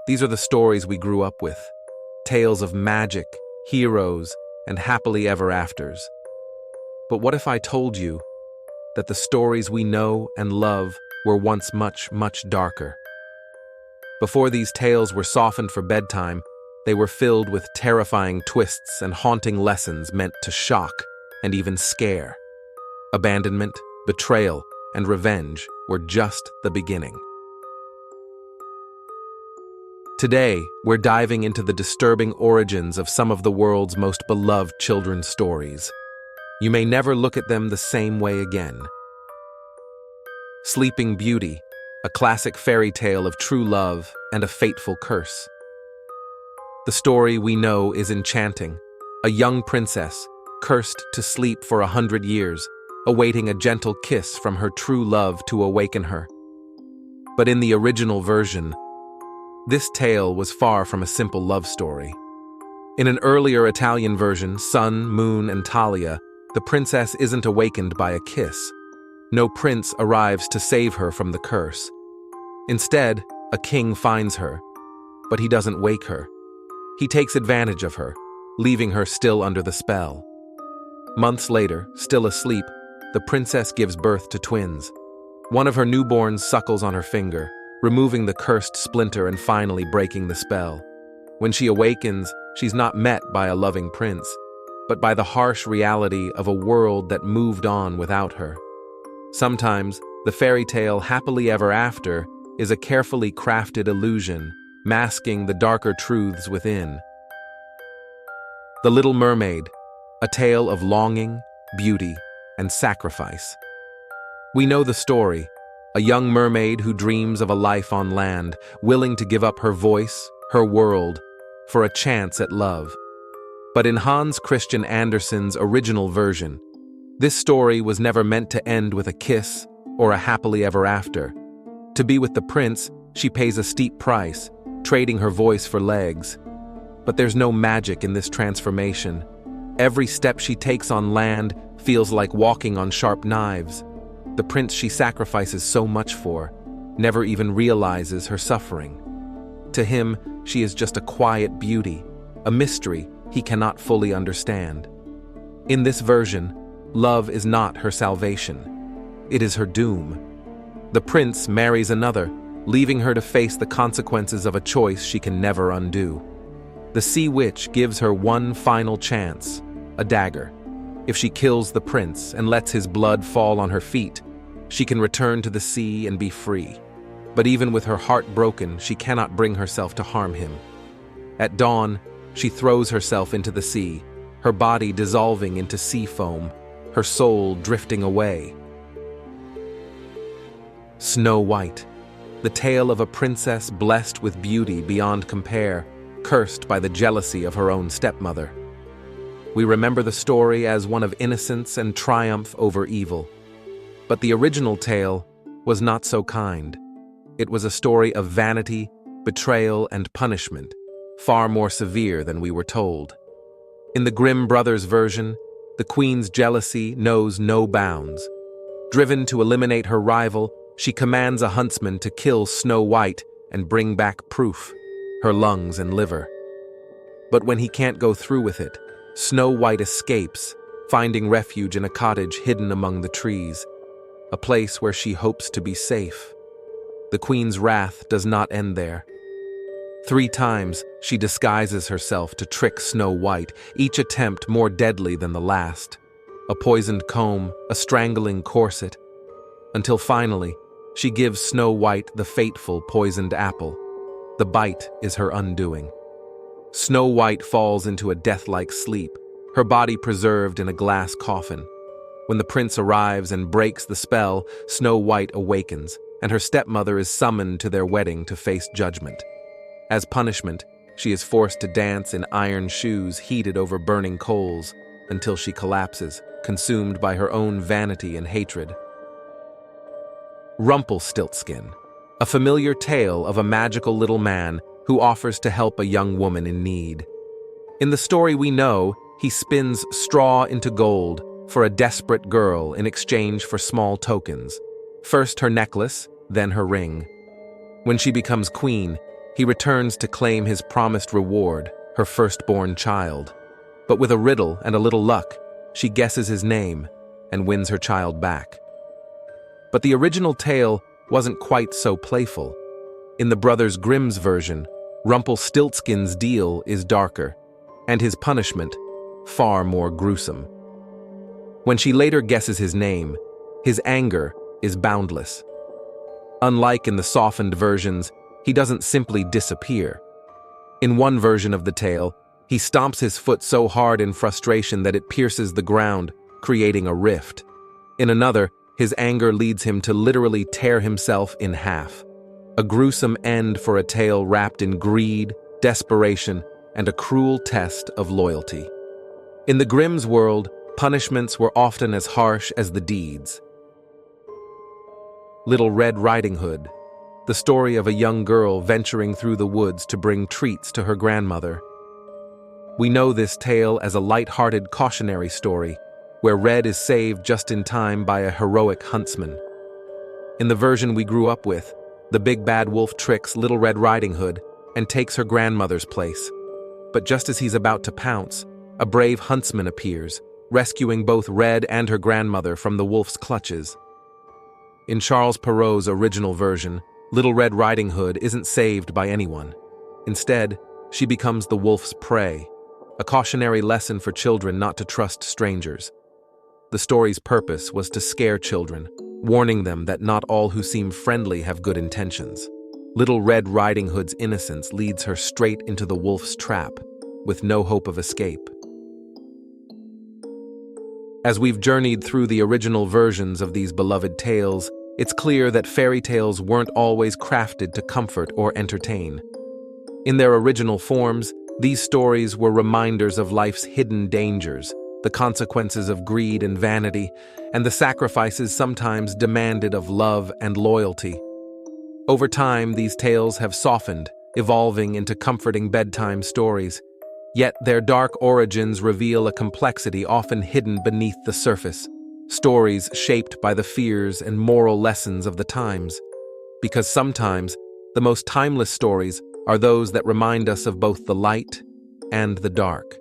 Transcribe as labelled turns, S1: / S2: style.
S1: These are the stories we grew up with. Tales of magic, heroes, and happily ever afters. But what if I told you that the stories we know and love were once much, much darker? Before these tales were softened for bedtime, they were filled with terrifying twists and haunting lessons meant to shock and even scare. Abandonment, betrayal, and revenge were just the beginning. Today, we're diving into the disturbing origins of some of the world's most beloved children's stories. You may never look at them the same way again. Sleeping Beauty, a classic fairy tale of true love and a fateful curse. The story we know is enchanting. A young princess, cursed to sleep for 100 years, awaiting a gentle kiss from her true love to awaken her. But in the original version, this tale was far from a simple love story. In an earlier Italian version, Sun, Moon, and Talia, the princess isn't awakened by a kiss. No prince arrives to save her from the curse. Instead, a king finds her, but he doesn't wake her. He takes advantage of her, leaving her still under the spell. Months later, still asleep, the princess gives birth to twins. One of her newborns suckles on her finger, removing the cursed splinter and finally breaking the spell. When she awakens, she's not met by a loving prince, but by the harsh reality of a world that moved on without her. Sometimes, the fairy tale happily ever after is a carefully crafted illusion, masking the darker truths within. The Little Mermaid, a tale of longing, beauty, and sacrifice. We know the story, a young mermaid who dreams of a life on land, willing to give up her voice, her world, for a chance at love. But in Hans Christian Andersen's original version, this story was never meant to end with a kiss or a happily ever after. To be with the prince, she pays a steep price, trading her voice for legs. But there's no magic in this transformation. Every step she takes on land feels like walking on sharp knives. The prince she sacrifices so much for never even realizes her suffering. To him, she is just a quiet beauty, a mystery he cannot fully understand. In this version, love is not her salvation. It is her doom. The prince marries another, leaving her to face the consequences of a choice she can never undo. The sea witch gives her one final chance, a dagger. If she kills the prince and lets his blood fall on her feet, she can return to the sea and be free. But even with her heart broken, she cannot bring herself to harm him. At dawn, she throws herself into the sea, her body dissolving into sea foam, her soul drifting away. Snow White, the tale of a princess blessed with beauty beyond compare, cursed by the jealousy of her own stepmother. We remember the story as one of innocence and triumph over evil. But the original tale was not so kind. It was a story of vanity, betrayal, and punishment, far more severe than we were told. In the Grimm brothers' version, the queen's jealousy knows no bounds. Driven to eliminate her rival, she commands a huntsman to kill Snow White and bring back proof, her lungs and liver. But when he can't go through with it, Snow White escapes, finding refuge in a cottage hidden among the trees, a place where she hopes to be safe. The queen's wrath does not end there. 3 times she disguises herself to trick Snow White, each attempt more deadly than the last. A poisoned comb, a strangling corset, until finally she gives Snow White the fateful poisoned apple. The bite is her undoing. Snow White falls into a death-like sleep, her body preserved in a glass coffin. When the prince arrives and breaks the spell, Snow White awakens, and her stepmother is summoned to their wedding to face judgment. As punishment, she is forced to dance in iron shoes heated over burning coals until she collapses, consumed by her own vanity and hatred. Rumpelstiltskin, a familiar tale of a magical little man who offers to help a young woman in need. In the story we know, he spins straw into gold for a desperate girl in exchange for small tokens. First her necklace, then her ring. When she becomes queen, He returns to claim his promised reward, her firstborn child. But with a riddle and a little luck, she guesses his name and wins her child back. But the original tale wasn't quite so playful. In the Brothers Grimm's version, Rumpelstiltskin's deal is darker, and his punishment far more gruesome. When she later guesses his name, his anger is boundless. Unlike in the softened versions, he doesn't simply disappear. In one version of the tale, he stomps his foot so hard in frustration that it pierces the ground, creating a rift. In another, his anger leads him to literally tear himself in half. A gruesome end for a tale wrapped in greed, desperation, and a cruel test of loyalty. In the Grimm's world, punishments were often as harsh as the deeds. Little Red Riding Hood, the story of a young girl venturing through the woods to bring treats to her grandmother. We know this tale as a light-hearted cautionary story, where Red is saved just in time by a heroic huntsman. In the version we grew up with, the big bad wolf tricks Little Red Riding Hood and takes her grandmother's place. But just as he's about to pounce, a brave huntsman appears, rescuing both Red and her grandmother from the wolf's clutches. In Charles Perrault's original version, Little Red Riding Hood isn't saved by anyone. Instead, she becomes the wolf's prey, a cautionary lesson for children not to trust strangers. The story's purpose was to scare children, warning them that not all who seem friendly have good intentions. Little Red Riding Hood's innocence leads her straight into the wolf's trap, with no hope of escape. As we've journeyed through the original versions of these beloved tales, it's clear that fairy tales weren't always crafted to comfort or entertain. In their original forms, these stories were reminders of life's hidden dangers, the consequences of greed and vanity, and the sacrifices sometimes demanded of love and loyalty. Over time, these tales have softened, evolving into comforting bedtime stories. Yet their dark origins reveal a complexity often hidden beneath the surface, stories shaped by the fears and moral lessons of the times. Because sometimes, the most timeless stories are those that remind us of both the light and the dark.